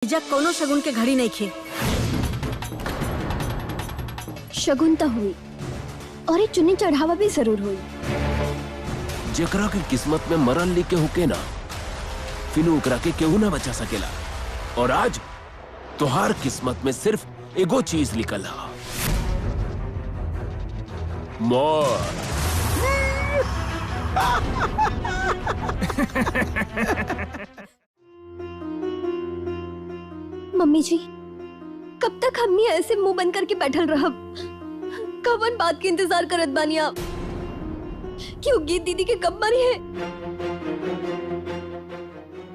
जीजा कोनो शगुन के घड़ी नहीं खे। शगुन तो हुई और एक चुन्नी चढ़ावा भी जरूर हुई। जेकरा के किस्मत में मरल लिख के होके ना, फिर ओकरा के केहू ना बचा सकेला। और आज तोहार किस्मत में सिर्फ एगो चीज लिखल है, मौत। मम्मी जी, कब तक हमनी ऐसे मुंह बंद करके बैठल रहब? कवन बात के इंतजार करत बानी आप? क्यों गीत दीदी के कब मरी है?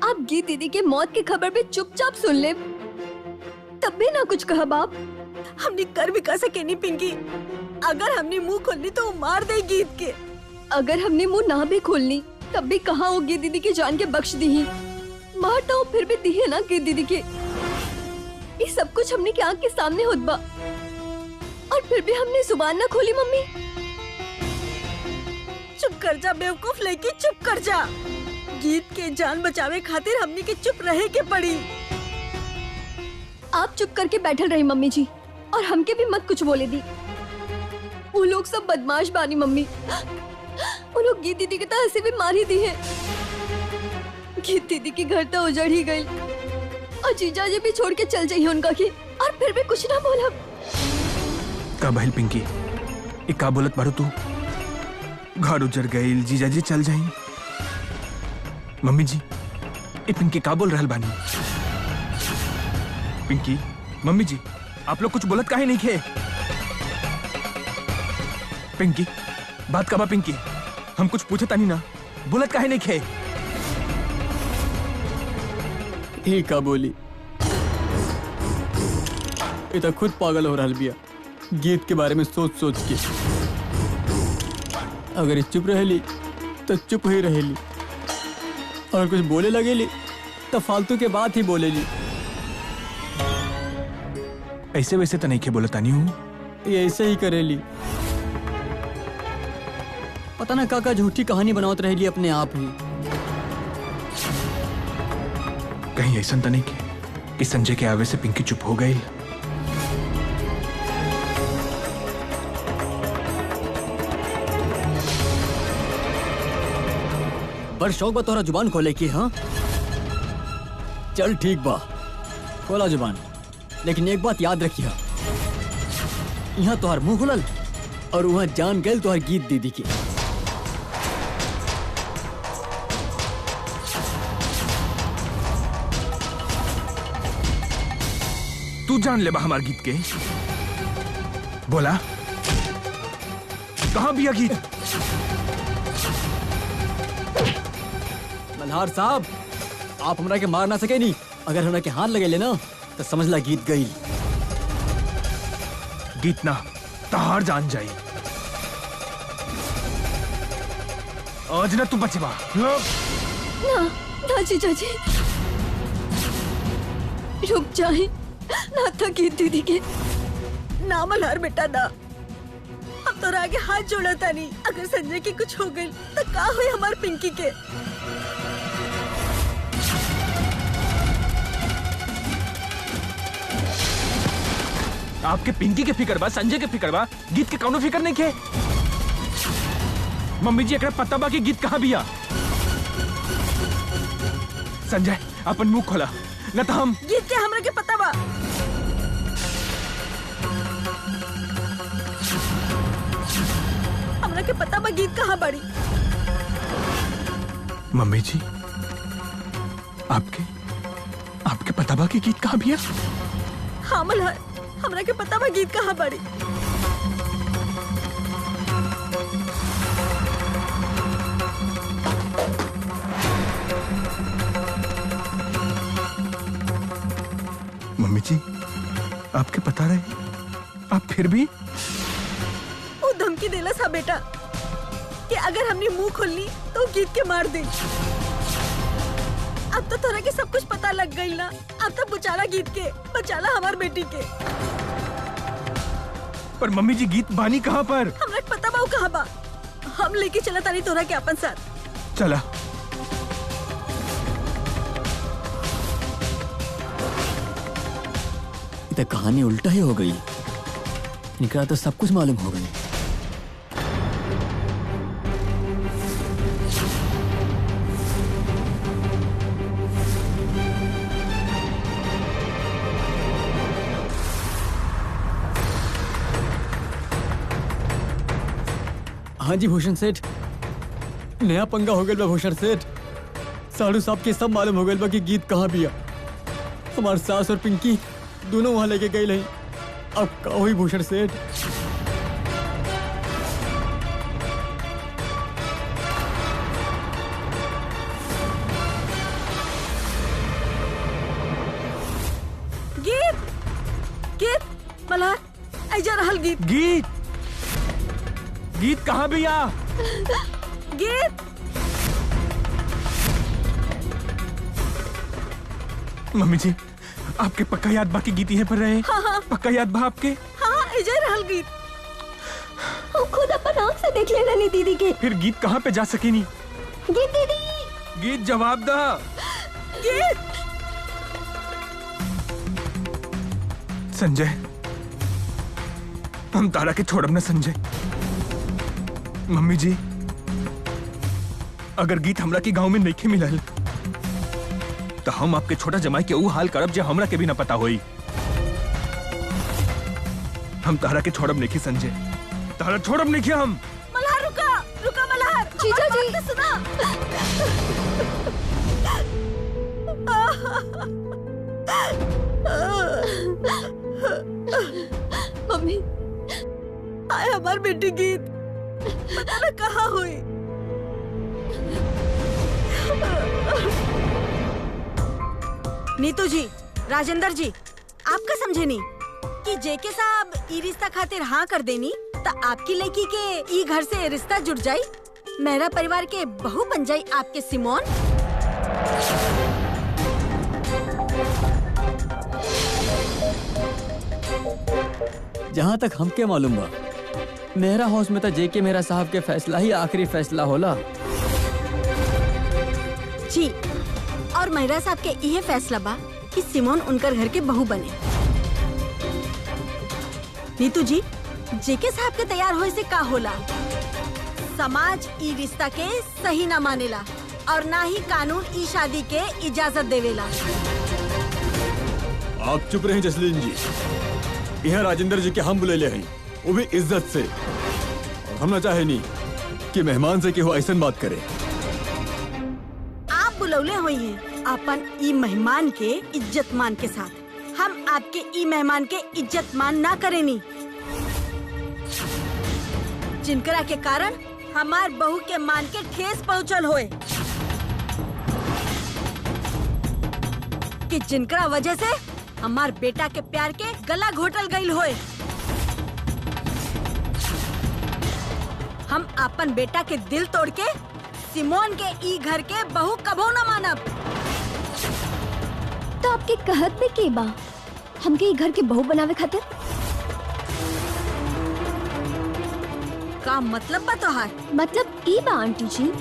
आप गीत दीदी के मौत की खबर पे चुपचाप सुन ले, तब भी ना कुछ कहा बाप। हमने कर भी कर सके नहीं पिंकी। अगर हमने मुंह खोली तो वो मार दे गीत के। अगर हमने मुंह ना भी खोलनी तब भी कहा वो गीत दीदी की जान के बख्श दी ही। मार तो फिर भी दी है ना गीत दीदी के। ये सब कुछ हमने की आंख के सामने होत बा और फिर भी हमने जुबान ना खोली। मम्मी चुप कर जा बेवकूफ लड़की, चुप कर जा। गीत के जान बचावे खातिर हमने के चुप रहे के पड़ी। आप चुप करके बैठल रही मम्मी जी, और हमके भी मत कुछ बोले दी। वो लोग सब बदमाश बानी मम्मी। वो लोग गीत दीदी के तो ऐसे भी मार ही दी है। गीत दीदी के घर तो उजड़ ही गई और जीजा जी भी छोड़ के चल जाइए उनका की, और फिर भी कुछ ना बोला। का बहल पिंकी, एक का बोलत बारू तू? घर उजड़ गई, जीजा जी चल जाई। मम्मी जी, ए पिंकी का बोल रहल बानी? पिंकी, मम्मी जी, आप लोग कुछ बोलत काहे नहीं खे? पिंकी, बात का बा पिंकी? हम कुछ पूछे तानी ना, बोलत काहे नहीं खे? ही का बोली, ये तो खुद पागल हो रहा बिया गीत के बारे में सोच सोच के। अगर ये चुप रहेली तो चुप ही रहेली, और कुछ बोले लगेली तो फालतू के बात ही बोलेली। ऐसे वैसे तो नहीं खे बोलत तानी हूँ। ये ऐसे ही करेली, पता ना काका झूठी कहानी बनावत रहेली अपने आप ही। कहीं ऐसा तो नहीं कि संजय के आवे से पिंकी चुप हो गई? पर शौक बा तोहरा जुबान खोले की। हाँ चल ठीक बा, खोला जुबान, लेकिन एक बात याद रखिया, यहाँ तोहर मुंह खुलल और वहाँ जान गए तोहर गीत दीदी की। तू जान ले बा हमार गीत के? बोला कहाँ बिया गीत? मल्हार साहब, आप हमरा के मार ना सके नहीं। अगर हमरा के हाथ लगे लेना तो समझ ला गीत गई। गीत ना तहार जान जाई। आज ना तू बचबा। ना ना जीजा जी, रुक जाए ना था गीत दीदी के। ना मल्हार बेटा ना, हम तो आगे हाथ जोड़ा था नहीं। अगर संजय की कुछ हो गई तो का हुई हमार पिंकी के? आपके पिंकी के फिकर बा, संजय के फिकर बा, गीत के कौनो फिकर नहीं खे? मम्मी जी एकरा पता बा कि गीत कहाँ बिया? संजय अपन मुंह खोला न तो हम। गीत के हमरा के पता बा। हमरा के पता बा गीत कहाँ बड़ी। मम्मी जी, आपके आपके पता बा कि गीत कहाँ बिया? हाँ मल्हार, हमरा के पता बा गीत कहाँ बड़ी। मम्मी जी, आपके पता रहे, आप फिर भी? वो धमकी देला सा बेटा कि अगर हमने मुंह खोलनी तो गीत के मार दे। अब तो तोरा के सब कुछ पता लग गई ना। अब तो बचाला गीत के, बचाला हमार बेटी के। पर मम्मी जी, गीत बानी कहाँ पर? हमरा के पता बा वो कहाँ बा। हम लेके चला तानी तोरा के अपन साथ। चला। ये तो कहानी उल्टा ही हो गई। इनका तो सब कुछ मालूम हो गई। हाँ जी भूषण सेठ, नया पंगा हो गया भूषण सेठ। साधु साहब के सब मालूम हो गया कि गीत कहाँ बिया। हमारे सास और पिंकी दोनों वहां लेके गई नहीं। अब का हुई भूषण सेठ? गीत गीत मल्हार ऐजा रहल गीत। गीत गीत कहाँ भी आ? गीत मम्मी जी, आपके पक्का याद बाकी गीती है पर रहे? हाँ। पक्का याद बा आपके? हाँ ऐजा रहल गीत। हम खुद अपन आँख से देख लेना नी दीदी के। फिर गीत कहाँ पे जा सकेनी? गीत दीदी, गीत जवाब दा। गीत संजय, हम तारा के छोड़ब ना संजय। मम्मी जी, अगर गीत हमरा के गांव में नहीं मिलल तो हम आपके छोटा जमाई के ऊ हाल करब जे हमरा के भी ना पता होई। हम तारा के छोड़ब नहीं संजय, तारा छोड़ब नहीं हम। मल्हार रुका रुका मल्हार, जीजा जी। बात तो सुना। मम्मी आए हमार बेटी गीत पता न कहाँ हुई। नीतू जी, राजेंद्र जी, आपका समझे नहीं कि जेके साहब ई रिश्ता खातिर हाँ कर देनी तो आपकी लड़की के ई घर से रिश्ता जुड़ जाई, मेरा परिवार के बहू बन जाई आपके सिमोन। जहाँ तक हमके मालूम बा, मेरा हाउस में तो जेके मेरा साहब के फैसला ही आखिरी फैसला होला। जी, और मेहरा साहब के यह फैसला बा कि सिमोन उनकर घर के बहू बने। नीतू जी, जेके साहब के तैयार होए से का होला? समाज ई रिश्ता के सही ना मानेला और ना ही कानून ई शादी के इजाजत देवेला। आप चुप रहे जसलीन जी। यहाँ राजेंद्र जी के हम बुलेले हैं, वो भी इज्जत से। और हम ना चाहे नहीं कि मेहमान से केहू ऐसा बात करे। आप बुलौले हुई हैं अपन ई मेहमान के इज्जत मान के साथ। हम आपके ई मेहमान के इज्जत मान ना करेनी, जिनकरा के कारण हमार बहू के मान के ठेस पहुंचल होए, कि जिनकरा वजह से हमार बेटा के प्यार के गला घोटल गईल होए। हम अपन बेटा के दिल तोड़ के सिमोन के ई घर के बहू कबो न मानब। तो आपके कहत में के बा हमके ई घर के बहू बनावे खातिर? का मतलब बा तोहार? मतलब ई बा आंटी जी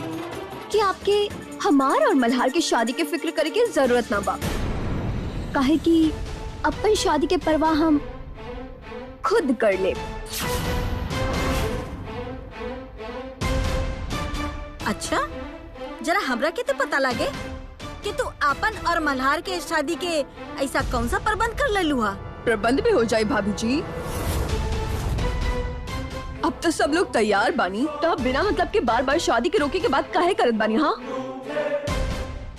कि आपके हमार और मल्हार की शादी के फिक्र करे के जरूरत ना बा, काहे कि अपन शादी के परवाह हम खुद कर ले। अच्छा, जरा हमरा के तो पता लगे कि तू अपन और मल्हार के शादी के ऐसा कौन सा प्रबंध कर लेलू हा? प्रबंध भी हो जाए भाभी जी। अब तो सब लोग तैयार बानी, तो आप बिना मतलब के बार बार शादी के रोके के बाद काहे करत बानी? हाँ,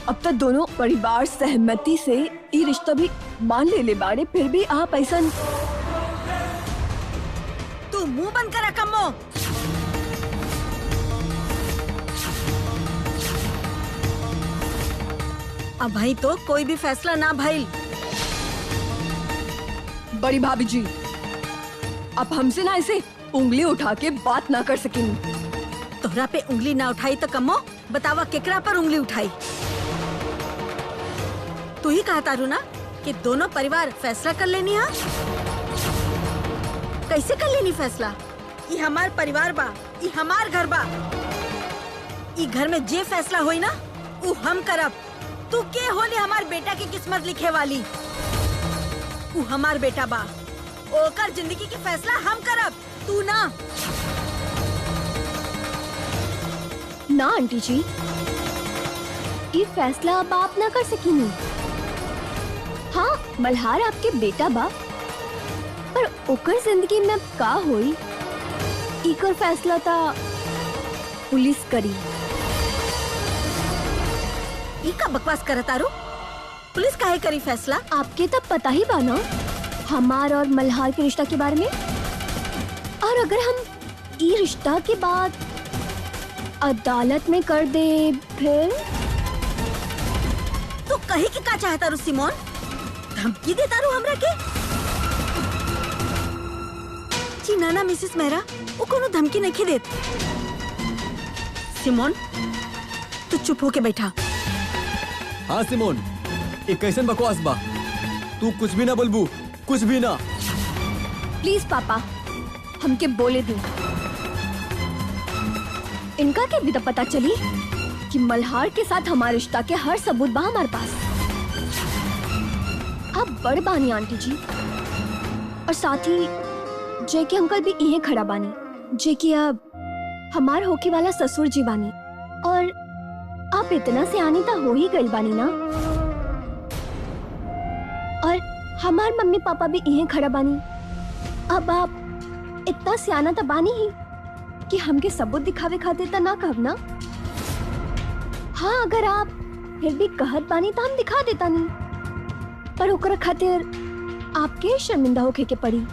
अब तक दोनों परिवार सहमति से ये रिश्ता भी मान ले बाड़े, फिर भी आप ऐसा। तू मुंह बंद करा कम्मो। अब भाई तो कोई भी फैसला ना भाई। बड़ी भाभी जी, आप हमसे ना ऐसे उंगली उठा के बात ना कर सकेंगी। तोहरा पे उंगली ना उठाई तो कम्मो बतावा केकरा पर उंगली उठाई? तू ही कहा तारू ना कि दोनों परिवार फैसला कर लेनी हा। कैसे कर लेनी फैसला? ये हमार परिवार बा, ये हमार घर बा। ये घर में जे फैसला होई ना वो हम करब। तू के होली हमार बेटा की किस्मत लिखे वाली? उ हमार बेटा बा, ओकर जिंदगी के फैसला हम करब, तू ना। ना आंटी जी, ये फैसला अब आप ना कर सकीनी। हाँ, मल्हार आपके बेटा बा, पर ओकर जिंदगी में अब का होई, इकर फैसला ता पुलिस करी। ई का बकवास करत आरो? पुलिस काहे करी फैसला? आपके तब पता ही बा ना हमार और मल्हार के रिश्ता के बारे में। और अगर हम ये रिश्ता के बाद अदालत में कर दे, फिर तू कहे कि का चाहता रू सिमोन? धमकी देता रू हमरा के? जी नाना मिसेस मेहरा, वो कोनो धमकी नहीं देत। सिमोन, तू चुप होके बैठा। हाँ सिमोन, एक कैसन बकवास बा, तू कुछ भी ना बोलबू, कुछ भी ना। प्लीज पापा, हमके बोले दी। इनका क्या भी तो पता चली कि मल्हार के साथ हमारे रिश्ता के हर सबूत बा हमारे पास। आप बड़ बानी आंटी जी, और साथ ही जेके अंकल भी यहीं खड़ा बानी, जेके अब हमार होके वाला ससुर जी बानी। और आप इतना से आनी तो हो ही गई बानी ना। और हमार मम्मी पापा भी यहीं खड़ा बानी। अब आप इतना सियाना तो बानी ही कि हमके सबूत दिखावे खातिर तो ना कहब ना। हाँ, अगर आप फिर भी कहत बानी तो हम दिखा देता नहीं, पर ओकरा खातिर आपके शर्मिंदा होके के पड़ी।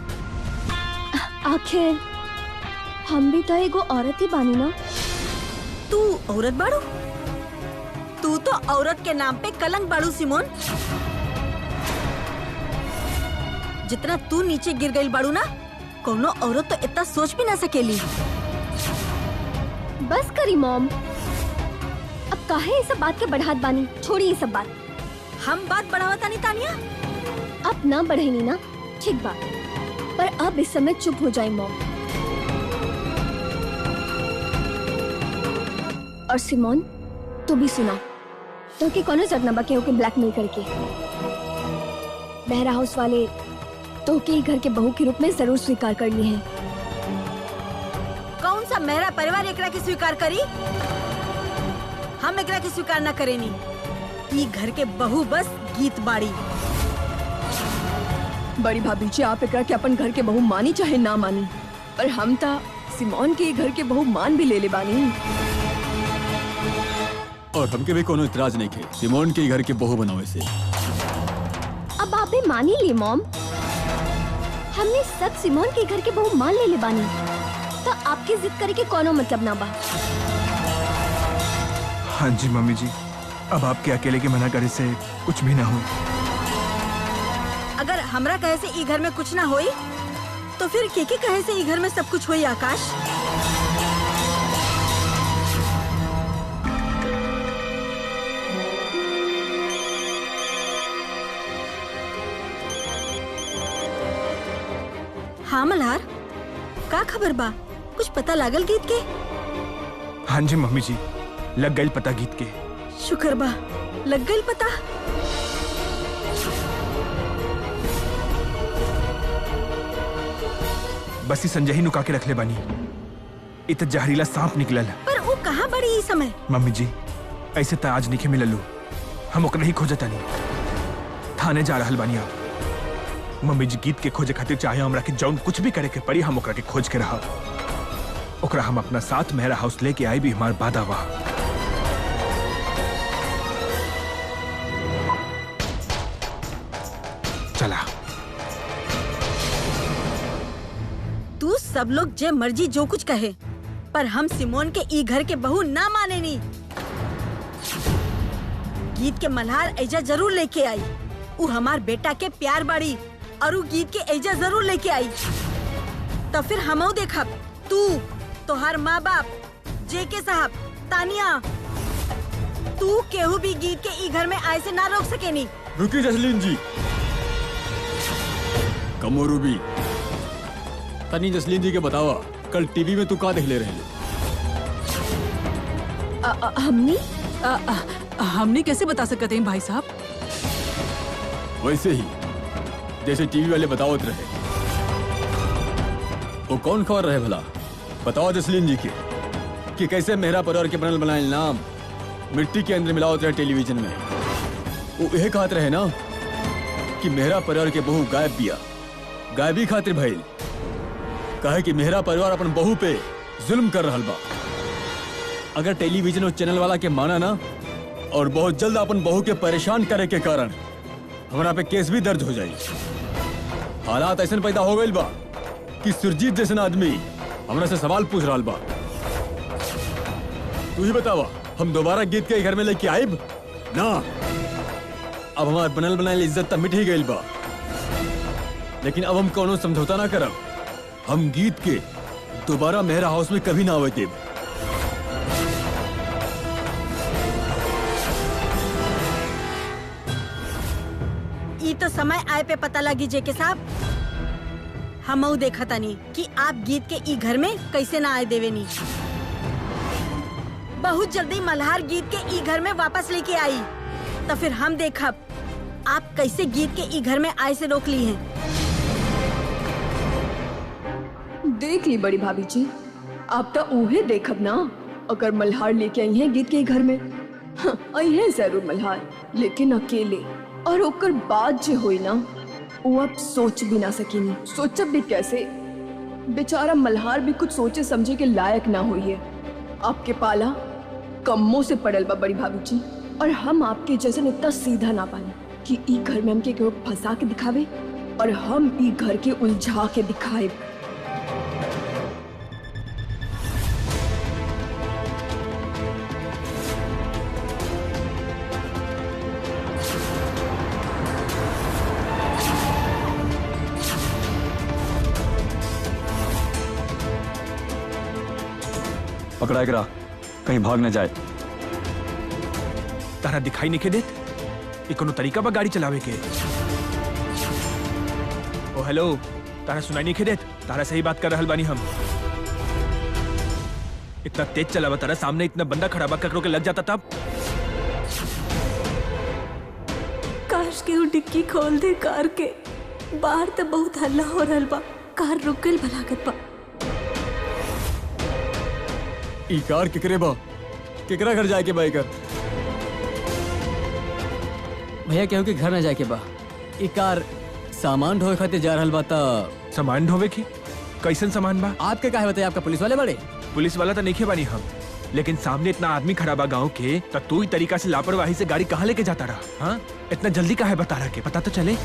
आखिर हम भी तो एगो औरत ही बानी ना। तू औरत बाड़ू? तू तो औरत के नाम पे कलंक बाड़ू सिमोन। जितना तू नीचे गिर गई बाड़ू ना, कोनो औरत तो इतना सोच भी ना सकेली। बस करी मॉम, अब काहे ये सब बात के बढ़ात बानी, छोड़ी ये सब बात। हम बात बढ़ावता नहीं तानिया। अब ना बढ़ेनी ना, ठीक बात, पर अब इस समय चुप हो जाए मॉम। और सिमोन, तू भी सुना, तो कि कौन जरना बाकी होके ब्लैकमेल करके मेहरा हाउस वाले तो के घर के बहू के रूप में जरूर स्वीकार कर लिए हैं। कौन सा मेरा परिवार एकरा के स्वीकार करी? हम एकरा के स्वीकार ना करेनी। ई घर के बहू बस गीत बाड़ी। बड़ी भाभी जी, आप एकरा के अपन घर के बहू मानी चाहे ना मानी, पर हम ता सिमोन के घर के बहू मान भी ले ले बानी। और हमके भी कोनो इतराज नहीं थे सिमोन के घर के बहू बनावे से। अब आप भी मान ही ली मॉम, हमने सब सिमोन के घर के बहू मान ले बानी, तो आपकी जिद करे के कोनो मतलब ना बा। हाँ जी मम्मी जी, अब आपके अकेले के मना करे से कुछ भी ना हो। अगर हमरा कहे से ई घर में कुछ ना होई, तो फिर के कहे से ई घर में सब कुछ होई आकाश? हाँ मल्हार, का खबर बा? कुछ पता लागल गीत के? हाँ जी मम्मी जी, लग गई पता गीत के। शुक्र बा, लग गई पता। बस ही संजय ही नुका के रख ले बानी। इत जहरीला सांप निकलल। पर वो कहाँ बड़ी ई समय? मम्मी जी, ऐसे तो आज नहीं मिललू, हम ओकरा ही खोजतानी। थाने जा रहल बानी आप। मम्मी जी, गीत के खोजे खातिर चाहे हमरा के जौन कुछ भी करे के पड़ी, हम ओकरा के खोज के रहा। ओकरा हम अपना साथ मेहरा हाउस लेके आई भी हमार बादा वा। चला। तू सब लोग जे मर्जी जो कुछ कहे, पर हम सिमोन के ई घर के बहू ना माने नी। गीत के मल्हार ऐजा जरूर लेके आई। उ हमार बेटा के प्यार बाड़ी और उ गीत के ऐजा जरूर लेके आई। तो फिर हमऊ देखब, तू, तोहार माँ बाप, जेके साहब, तानिया, तू केहू भी गीत के ई घर में आए से ना रोक सकेनी। रुकी जसलीन जी। कमो रूबी, तनी जसलीन जी के बतावा, कल टीवी में तू का देख ले रहे? हमनी हमनी कैसे बता सकते हैं भाई साहब? वैसे ही जैसे टीवी वाले बतावत रहे। वो कौन खबर रहे भला? बताओ जसलीन जी कि कैसे मेहरा परिवार के बनल बनाए नाम मिट्टी के अंदर मिलावत रहे टेलीविजन में। वो यह कहत रहे ना कि मेहरा परिवार के बहू गायब बिया, गायबी खातिर भइल। कहे कि मेहरा परिवार अपन बहू पे जुल्म कर रहल बा। अगर टेलीविजन और चैनल वाला के माना ना और बहुत जल्द अपन बहू के परेशान करे के कारण हमारा पे केस भी दर्ज हो जाई। हालात ऐसे पैदा हो गई बा कि सुरजीत जैसे आदमी हमरा से सवाल पूछ रहा बा। तू ही बतावा, हम दोबारा गीत के घर में लेके आइब ना? अब हमार बनल बनाइल इज्जत तो मिट ही गई बा, लेकिन अब हम कोनो समझौता ना करब। हम गीत के दोबारा मेहरा हाउस में कभी ना आवे देब। ई तो समय आए पे पता लगी जेके साहब। हमऊ देखा तानी कि आप गीत के ई घर में कैसे ना आए देवेनी। बहुत जल्दी मल्हार गीत के ई घर में वापस लेके आई, तो फिर हम देखब आप कैसे गीत के ई घर में आए से रोक ली हैं। देख ली बड़ी भाभी जी, आप तो उहे देखब ना। अगर मल्हार लेके आई हैं गीत के घर में, हाँ, आई है जरूर मल्हार, लेकिन अकेले। और ओकर बाद जो हुई ना, वो अब सोच भी ना सकीनी। सोचब भी कैसे? बेचारा मल्हार भी कुछ सोचे समझे के लायक ना हुई है। आपके पाला कम्मों से पड़ल बा बड़ी भाभी जी, और हम आपके जैसे इतना सीधा ना पानी कि ई घर में हमके केहू फंसा के दिखावे और हम ई घर के उलझा के दिखाए। पकड़ा करा, कहीं भाग न जाए। तारा दिखाई नहीं के देत? ये कोनो तरीका बा गाड़ी चलावे के? ओ हेलो, तारा सुनाई नहीं के देत? तारा सही बात कर रहल बानी हम। इतना तेज चलावा तारा, सामने इतना बंदा खड़ा बा, ककरो के लग जाता तब। काश के वो डिक्की खोल दे कार के। बाहर तो बहुत हल्ला हो रहल बा, कार रुक गइल भलागत बा। ई कार केकरे बा? केकरा घर जाए के बा? एकर भैया केहू के घर न जाए के बा। ई कार सामान ढोए खातिर जा रहल बा। ता सामान ढोवे की? कैसन सामान बा? आपके काहे बताइए? आपका पुलिस वाले बड़े? पुलिस वाला तो नहीं बानी हम, लेकिन सामने इतना आदमी खड़ा बा गांव के, तो तू ही तरीका से लापरवाही से गाड़ी कहाँ लेके जाता रहा? हाँ, इतना जल्दी काहे बता रहा के? पता तो चले,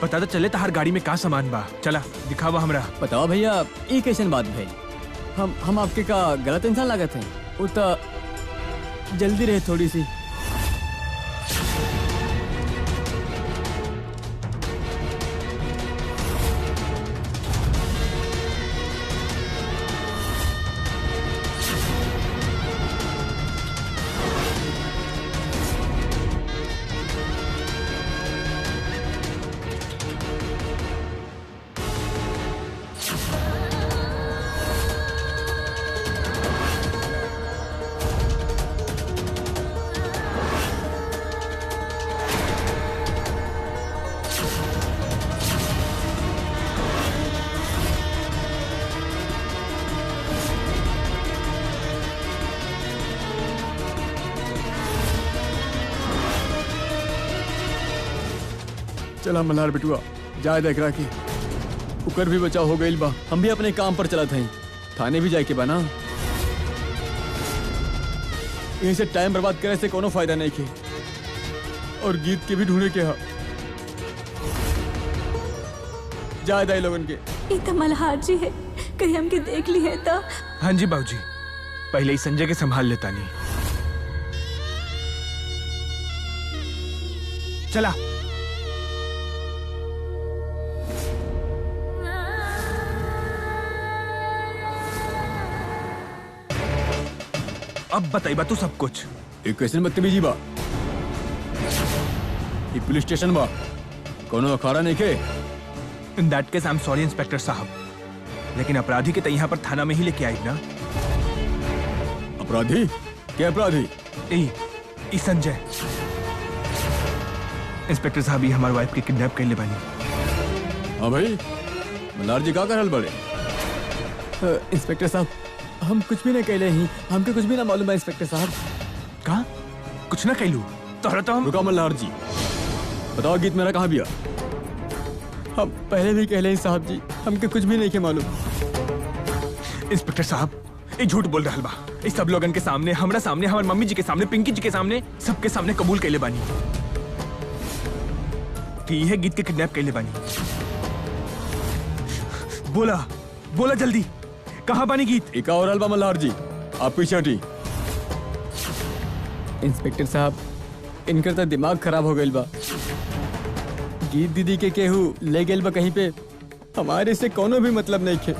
पता तो चले तहार गाड़ी में का सामान बा। चला दिखावा हमरा। बताओ भैया, ई कैसन बात भइल? हम आपके का गलत इंसान लागत है? वो तो जल्दी रहे थोड़ी सी। चला मल्हार बिटुआ, जाए देख रहा की उकर भी बचाव हो गई बा। हम भी अपने काम पर चला थे, थाने भी जाए के बा ना। यहीं से टाइम बर्बाद करे से कोनो फायदा नहीं के, और गीत के भी ढूंढे के हा। जाए दाई लोगन के। ये तो मल्हार जी है, कहीं हमके देख ली है तो? हाँ जी बाबूजी, पहले ही संजय के संभाल लेता नहीं। चला। अब बताइबा तू सब कुछ। एक कैसे बदतमीजी बा? ये पुलिस स्टेशन बा, कोनो अखाड़ा नहीं के। In that case I am sorry inspector साहब, लेकिन अपराधी के तो यहाँ पर थाना में ही लेके आई ना। अपराधी? क्या अपराधी? ई संजय। इंस्पेक्टर साहब ये हमारे वाइफ के किडनैप कर ले बानी। हाँ भाई, मल्हार जी का करल बड़े। इंस्पेक्टर साहब, हम कुछ भी नहीं कहले ही, हमके कुछ भी ना मालूम है इंस्पेक्टर साहब। कहा कुछ ना कहलू तोहरा तो हम रुका मल्हार जी, बताओ गीत मेरा कहाँ बिया? हम पहले भी कहले ही साहब जी, हमके कुछ भी नहीं के मालूम। इंस्पेक्टर साहब ये झूठ बोल रहा बा। इस सब लोगन के सामने, हमरा सामने, हमारे मम्मी जी के सामने, पिंकी जी के सामने, सबके सामने कबूल कैले बानी कि यह गीत के किडनैप कैले बानी। बोला बोला जल्दी, कहाँ बानी गीत? एका और अलबा मल्हार जी, आप पीछे हटी। इंस्पेक्टर साहब, इनकर तो दिमाग खराब हो गइल बा। गीत दीदी के केहू ले गेल बा कहीं पे, हमारे से कोनो भी मतलब नहीं खे।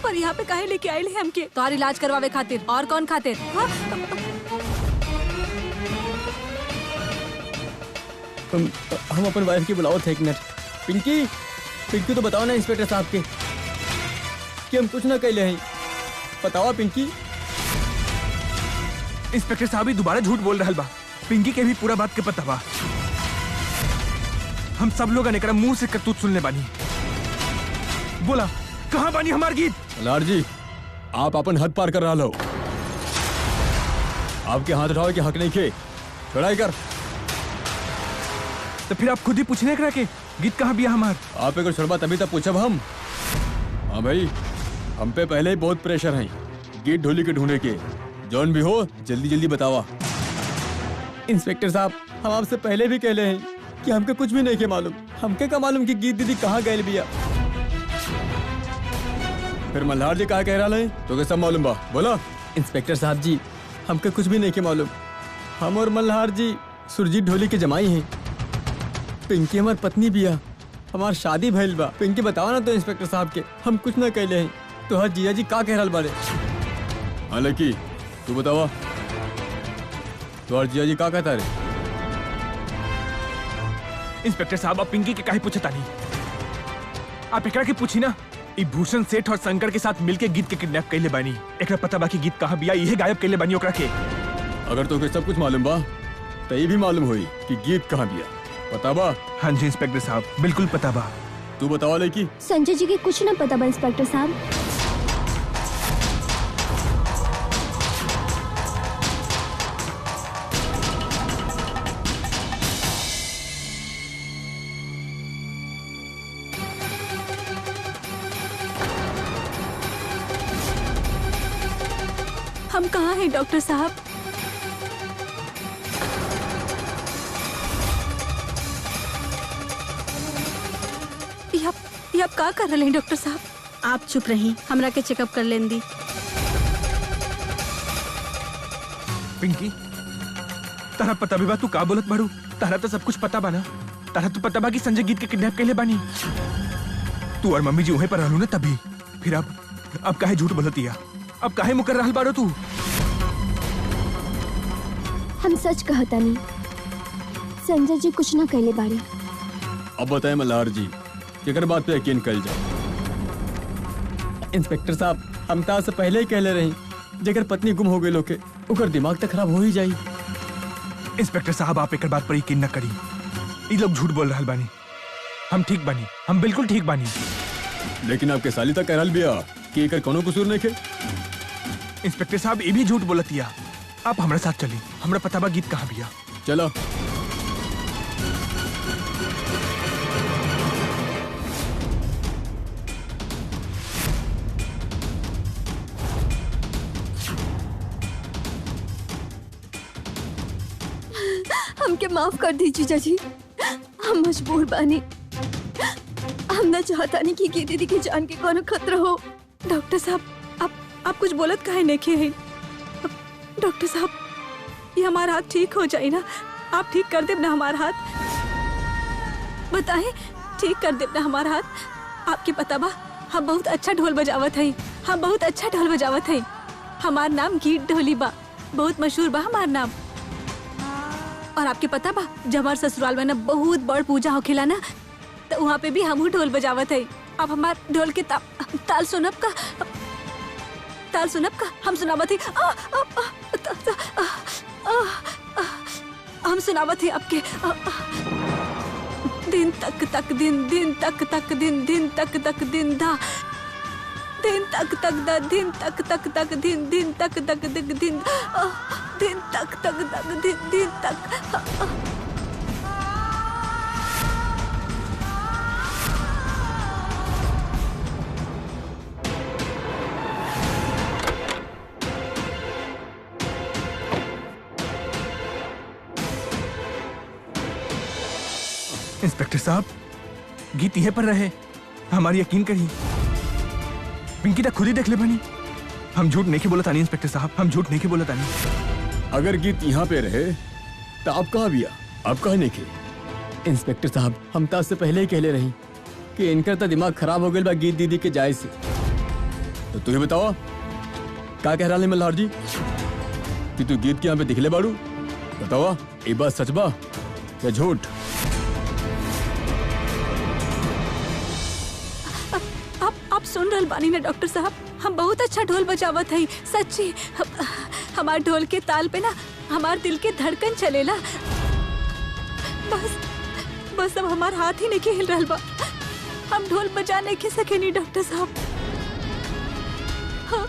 पर यहाँ पे काहे लेके आए हमके? तोहार इलाज करवावे खातिर। और कौन खातिर? हाँ? हम अपन वाइफ की बुलाओ थे एक मिनट। पिंकी, पिंकी तो बताओ ना इंस्पेक्टर साहब के कि हम कुछ ना कहले हैं। बताओ पिंकी। इंस्पेक्टर साहब ही दोबारा झूठ बोल रहा बा। पिंकी के भी पूरा बात के पता बा। हम सब लोग एकरा मुंह से करतूत सुनने बानी। बोला कहाँ बानी हमार गीत? मल्हार जी, आप अपन हद पार कर रहा हो। आपके हाथ उठाओ कि हक नहीं खे, चढ़ाई कर। तो फिर आप खुद ही पूछने करा के गीत कहाँ बिया हमार? आप एक छोड़बा तभी तक पूछब हम। हाँ भाई, हम पे पहले ही बहुत प्रेशर है गीत ढोली के ढूंढे के। जौन भी हो जल्दी जल्दी बतावा। इंस्पेक्टर साहब, हम आपसे पहले भी कहले हैं कि हमके कुछ भी नहीं के मालूम। हमके का मालूम कि गीत दीदी कहाँ गए बिया। फिर मल्हार जी कहा कह रहा है तो क्या सब मालूम बा? बोला। इंस्पेक्टर साहब जी, हमके कुछ भी नहीं के मालूम। हम और मल्हार जी सुरजीत ढोली के जमाई हैं। पिंकी हमार पत्नी बिया, हमार शादी भइल बा। पिंकी बताओ ना तो इंस्पेक्टर साहब के, हम कुछ ना कहले हैं तो हर जिया जी का कह रहा बारे? हाँ लकी, तू बतावा तो हर जिया जी का कहता रे? इंस्पेक्टर साहब, आप पिंकी के काहे पूछता नहीं? आप एकरा के पूछी ना। ई भूषण सेठ और शंकर के साथ मिलके गीत के किडनैप कैले बानी। एकरा पता बा कि गीत कहाँ बिया, यही गायब कैले बानी ओकरा के। अगर तो सब कुछ मालूम बा तो ये भी मालूम हुई कि गीत कहाँ बिया, पता बा? हाँ जी इंस्पेक्टर साहब, बिल्कुल पता बा। तू बतावा लकी। संजय जी के कुछ ना पता बा इंस्पेक्टर साहब। हम कहाँ हैं डॉक्टर साहब? ये आप का कर रहे हैं डॉक्टर साहब? आप चुप रही, हमरा के चेकअप कर लेन दी। पिंकी, तारा पता भी बा तू का बोलत बाड़ू? तारा तो सब कुछ पता बा ना? तारा तो पता बा कि संजय गीत के किडनैप कैले बानी? तू और मम्मी जी वहीं पर रहलू ना तभी। फिर अब काहे झूठ बोलतिया? अब काहे मुकर रहल बाड़ो तू? हम सच कहता नहीं, संजय जी कुछ ना कहले बाड़े। अब बताए मल्हार जी, केकर बात पे यकीन कर जाए। इंस्पेक्टर साहब, हम ता से पहले ही कहले रही जेकर पत्नी गुम हो गई लोके ओकर दिमाग तक खराब हो ही जाई। इंस्पेक्टर साहब, आप एक बात पर यकीन न करी। ये लोग झूठ बोल रहल बानी। हम ठीक बानी, हम बिल्कुल ठीक बानी। लेकिन आपके साली तक कहल बिया कि एकर कोनो कसूर नहीं के। इंस्पेक्टर साहब, ये भी झूठ बोलतिया। आप हमारे साथ चली, हमरा पता बा गीत कहाँ बिया। चलो। हमके माफ कर दीजिए जीजाजी, हम मजबूर बानी। हम ना चाहता नहीं कि गीत दीदी की जान के कोनो खतरा हो। डॉक्टर साहब, आप कुछ बोलत काहे नहीं हैं? डॉक्टर साहब, ये हमारा हाथ ठीक हो जाए ना? आप ठीक कर दे ना हमारा हाथ? बताएं, ठीक कर दे ना हमारा हाथ? आपके पता बा हम बहुत अच्छा ढोल बजावत हई, हम बहुत अच्छा ढोल बजावत हई। हमार नाम गीत ढोली बा, बहुत मशहूर बा हमार नाम। और आपके पता बा जब हमार ससुराल में ना बहुत बड़ पूजा होखेला ना, तो वहाँ पे भी हमहू ढोल बजावत हई। अब हमार ढोल के ताल सुनब का, ताल सुनब का हम सुनावत हई। हम सुनावत हई आपके। दिन तक तक दिन, दिन तक तक दिन, दिन तक तक दिन धा, दिन तक तक दा, दिन तक तक तक दिन, दिन तक तक दिन, दिन दिन तक तक तक दिन, दिन तक। इंस्पेक्टर साहब, गीत यहीं पर रहे, हमारी यकीन करी। पिंकी तक खुद ही देख ले बनी। हम झूठ नहीं बोला तानी इंस्पेक्टर साहब, हम झूठ नहीं बोला तानी। अगर गीत यहाँ पे रहे तो आप कहाँ बिया, आप कहाँ नहीं के। इंस्पेक्टर साहब, हम तो से पहले ही कहले रही कि इनका तो दिमाग खराब हो गया बा गीत दीदी के जाय से। तो तू ही बताओ क्या कह रहा है मल्हार जी कि तू गीत के यहाँ पे दिखले बाड़ू? बताओ ये बात सच बा या झूठ? आप सुन रहल बानी ना डॉक्टर साहब, हम बहुत अच्छा ढोल बजावत हई, सच्ची। हमार ढोल के ताल पे ना हमार दिल के धड़कन चलेला। बस अब हमार हाथ ही नहीं हिल रहल बा, हम ढोल बजाने के सके नहीं डॉक्टर साहब। हाँ,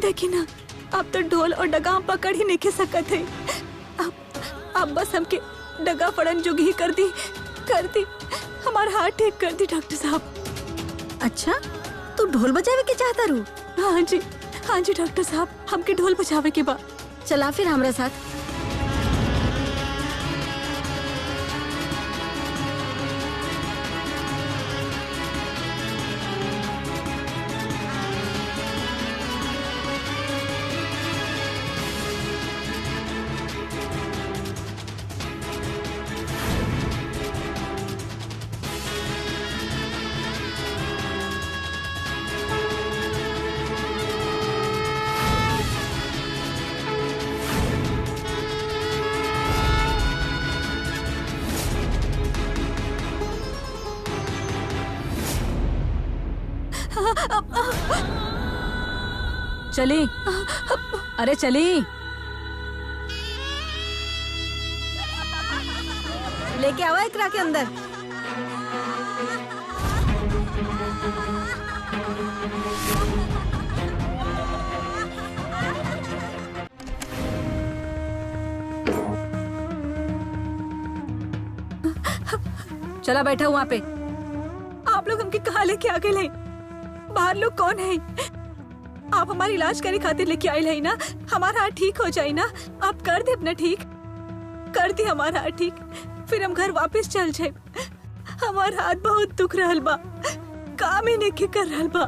देखी ना, अब तो ढोल और डगा हम पकड़ ही नहीं के सकत है। अब बस हमके डगा फड़न जोगी कर दी, हमार हाथ ठीक कर दी डॉक्टर साहब। अच्छा, तू ढोल बजावे के चाहता रू? हाँ जी डॉक्टर साहब, हमके ढोल बजावे के बा। चला फिर हमरा साथ। चली, अरे चली। लेके आवा इकरा के अंदर। चला बैठा वहाँ पे। आप लोग हमके कहाँ लेके आ गए? बाहर लोग कौन है? आप हमारी इलाज करे खातिर लेके आए है ना? हमारा हाथ ठीक हो जाए ना? आप कर दे अपना ठीक, कर दी हमारा हाथ ठीक, फिर हम घर वापस चल जाए। हमारा हाथ बहुत दुख रहल बा, काम ही नहीं कर रहल बा।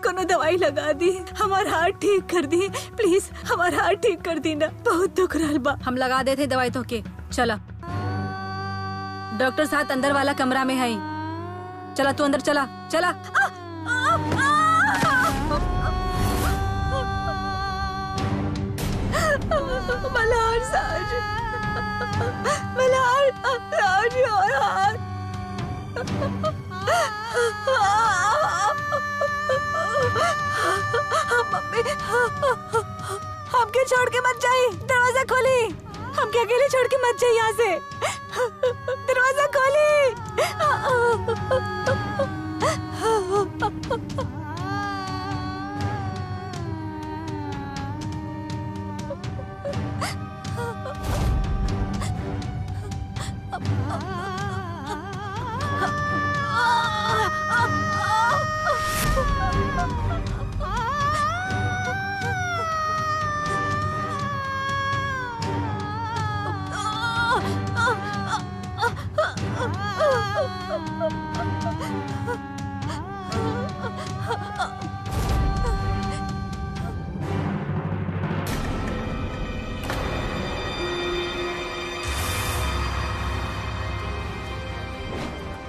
कोनो दवाई लगा दी, हमारा हाथ ठीक कर दी प्लीज, हमारा हाथ ठीक कर दी ना, बहुत दुख रहल बा। हम लगा देते दवाई तो के। चला, डॉक्टर साहब अंदर वाला कमरा में है। चला तू अंदर, चला चला। मल्हार साज, मल्हार साज और हाथ। मम्मी, हमके छोड़ के मत जाइए, दरवाजा खोली। हमके अकेले छोड़ के मत जाइए यहाँ से, दरवाजा खोली।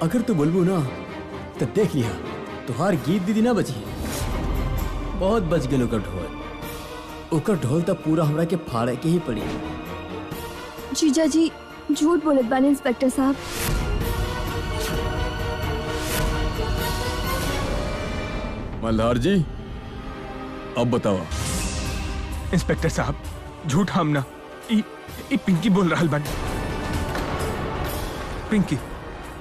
अगर तू बोलबू ना तो देख लिया तुहार गीत दीदी ना बची है, बहुत बच गए ओकर ढोल। ओकर ढोल तो पूरा हमरा के फाड़े के ही पड़ी। जीजा जी झूठ बोलत बानी इंस्पेक्टर साहब। मल्हार जी अब बताओ। इंस्पेक्टर साहब झूठ हम ना, ई पिंकी बोल रहा बन। पिंकी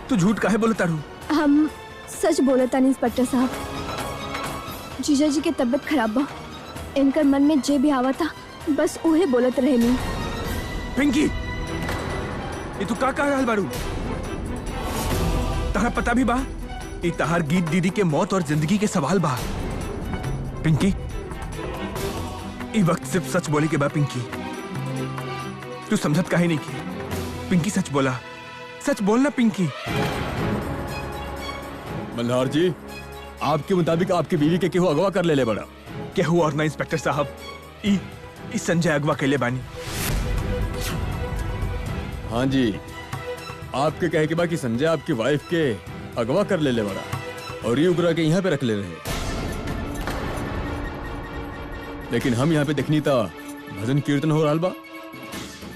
तू झूठ काहे बोलता रू? हम सच बोलत तानी इंस्पेक्टर साहब। जीजा जी के तबीयत खराब बा, इनकर मन में जे भी आवा था बस उहे बोलत रहे नहीं। पिंकी ये तू का कह रहल बारू? तहरा पता भी बा ई तहार गीत दीदी के मौत और जिंदगी के सवाल बा। पिंकी ई वक्त सिर्फ सच बोले के बा। पिंकी तू समझत काहे नहीं की? पिंकी सच बोला, सच बोलना पिंकी। मल्हार जी आपके मुताबिक आपकी बीवी के केहू अगवा कर ले बड़ा? केहू और ना इंस्पेक्टर साहब, ई संजय अगवा कैले बानी। हाँ जी आपके कहे के बाद कि संजय आपकी वाइफ के अगवा कर ले बड़ा और ये उगरा के यहाँ पे रख ले रहे। लेकिन हम यहाँ पे देखनी था भजन कीर्तन हो रहा बा।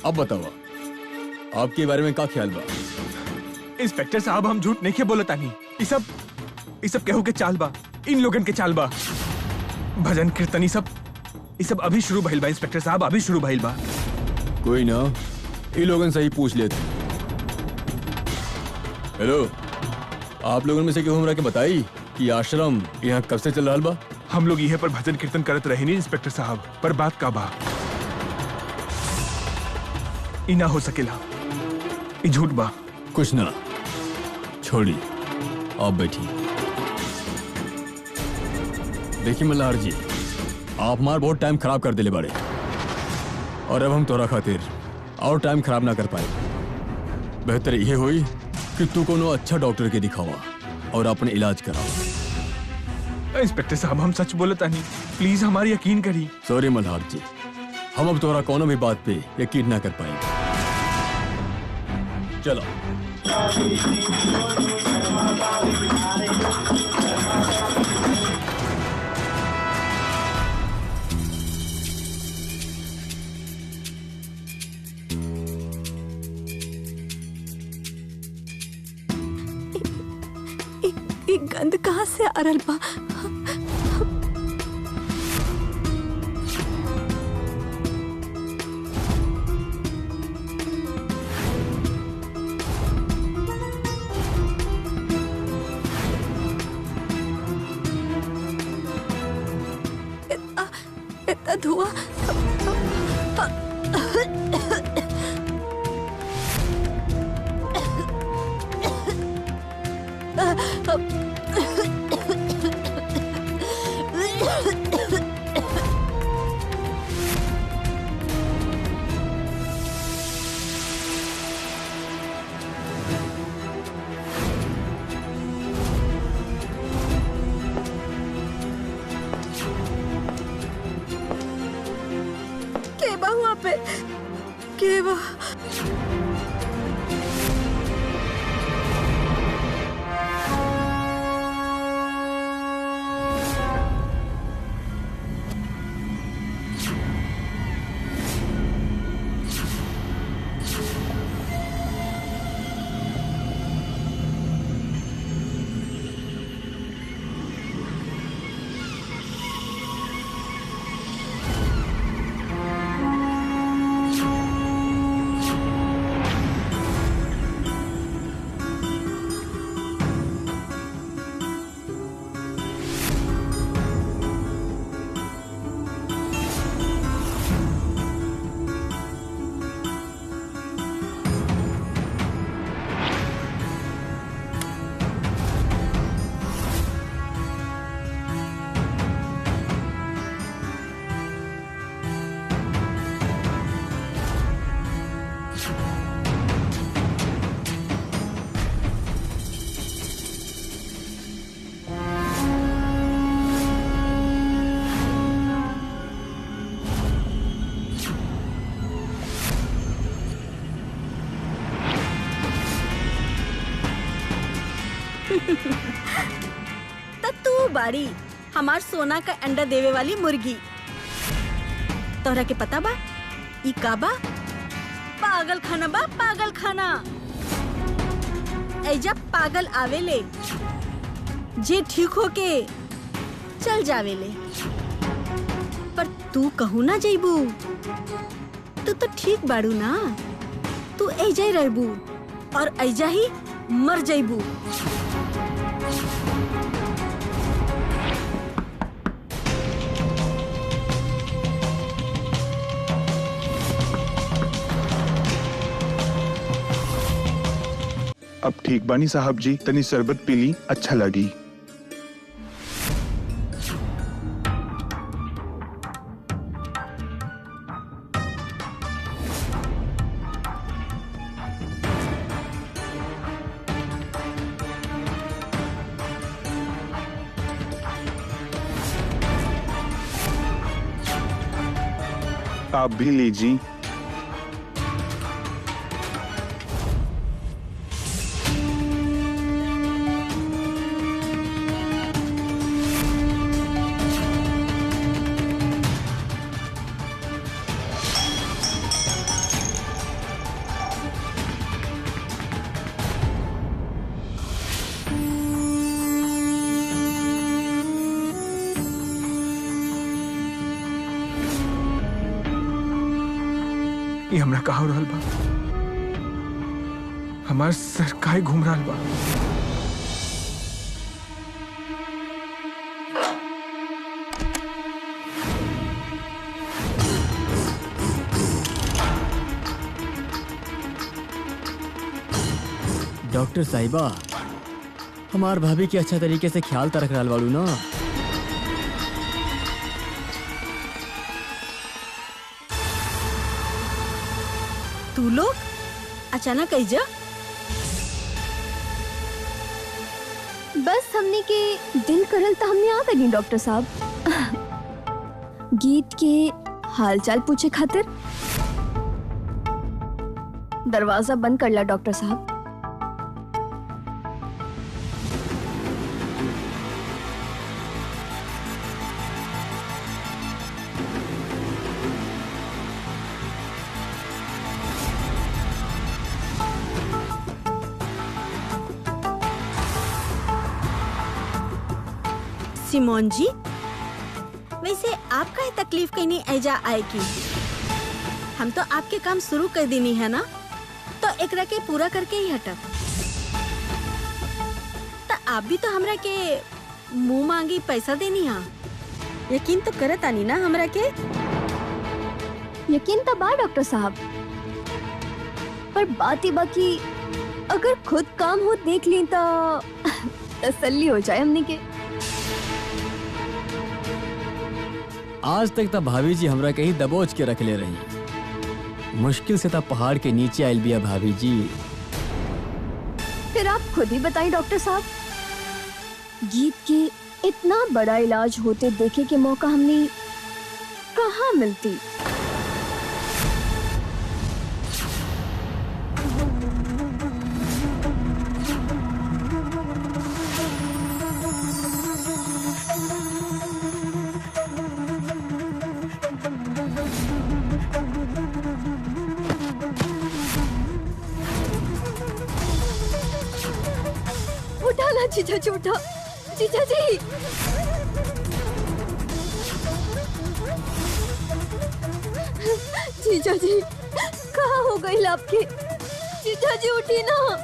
अब बताओ आपके बारे में क्या ख्याल बा? इंस्पेक्टर साहब हम झूठ नहीं के बोलता नहीं। ये सब केहू के चाल बा, इन लोगन के चाल बा। भजन कीर्तन ये सब अभी शुरू भइल बा इंस्पेक्टर साहब, अभी शुरू भइल बा। कोई ना ये लोगन सही पूछ लेते। हेलो आप लोगों में से केहू हमरा के बताई कि आश्रम यहाँ कब से चल रहा बा? हम लोग यहाँ पर भजन कीर्तन करत रहे नहीं इंस्पेक्टर साहब, पर बात का बा ई ना हो सकेला, ई झूठ बा। कुछ ना छोड़ी आप बैठी। देखिए मल्हार जी आप हमार बहुत टाइम खराब कर दिले बारे और अब हम तोरा खातिर और टाइम खराब ना कर पाए। बेहतर यह हुई कि तू कोनो अच्छा डॉक्टर के दिखावा और अपने इलाज कराओ। इंस्पेक्टर साहब हम सच बोलता नहीं, प्लीज हमारी यकीन करी। सॉरी मल्हार जी हम अब तोरा कोनो भी बात पे यकीन ना कर पाएंगे। चलो गंद कहाँ से आ रहा बा? इतना धुआं। वहाँ पे केवा बाड़ी हमार सोना का अंडा देवे वाली मुर्गी। तोहरा के पता बा ई का बा? पागल खाना बा, पागल खाना। ऐजा पागल आवेले जे ठीक होके चल जावेले, पर तू कहू ना जइबू। तू तो ठीक बाड़ू ना, तू ऐजा ही रहबू और ऐजा ही मर जइबू। अब ठीक बानी साहब जी, तनी शरबत पीली, अच्छा लगी। आप भी लीजिए। ये हमरा कहा हो रहल बा? हमार सर काहे घूम रहल बा? डॉक्टर साहिबा, हमार भाभी के अच्छा तरीके से ख्याल तो रख रहा बाड़ू ना? तू लोग अचानक ऐजा? बस हमने के दिल करल तो हमने आ गई डॉक्टर साहब। गीत के हालचाल पूछे खातिर। दरवाजा बंद कर ला डॉक्टर साहब। सिमोन जी, वैसे आप काहे तकलीफ कहीं ऐजा आए की? हम तो आपके काम शुरू कर देनी है ना, तो एकरा के पूरा करके ही हटब। तो आप भी तो हमरा के मुंह मांगी पैसा देनी है। यकीन तो करत आनी ना हमरा के? यकीन तो बा डॉक्टर साहब, पर बात ही बाकी अगर खुद काम हो देख ली तो तसल्ली हो जाए हमने के। आज तक तो भाभी जी हमरा कहीं दबोच के रख ले रही। मुश्किल से तब पहाड़ के नीचे आयल बिया भाभी जी। फिर आप खुद ही बताइए डॉक्टर साहब, गीत के इतना बड़ा इलाज होते देखे के मौका हमने कहाँ मिलती? उठाना जीजा जी, उठा जीजा जी। जीजा जी कहाँ हो गई आपके? जीजा जी उठी ना।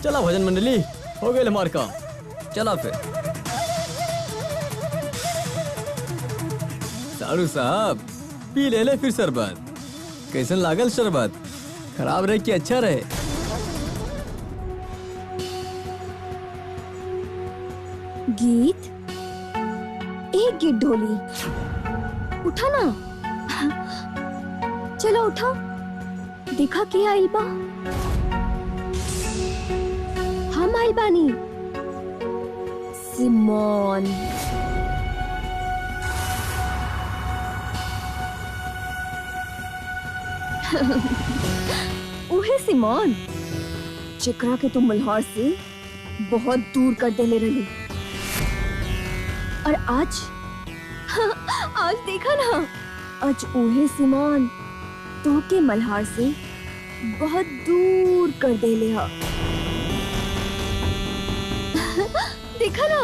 चला भजन मंडली, हो गए हमार काम। चला फिर। सारू साहब पी ले फिर शरबत। कैसन लागल शरबत? खराब रहे कि अच्छा रहे? गीत, एक गीत ढोली, उठा ना। चलो उठा, देखा क्या आइल बा? हम आइल बानी। सिमोन। उहे सिमोन जेकरा के तुम मल्हार से बहुत दूर कर देले रही। और आज आज देखा ना, आज ओहे सिमान तो के मल्हार से बहुत दूर कर दे ले हा। देखा ना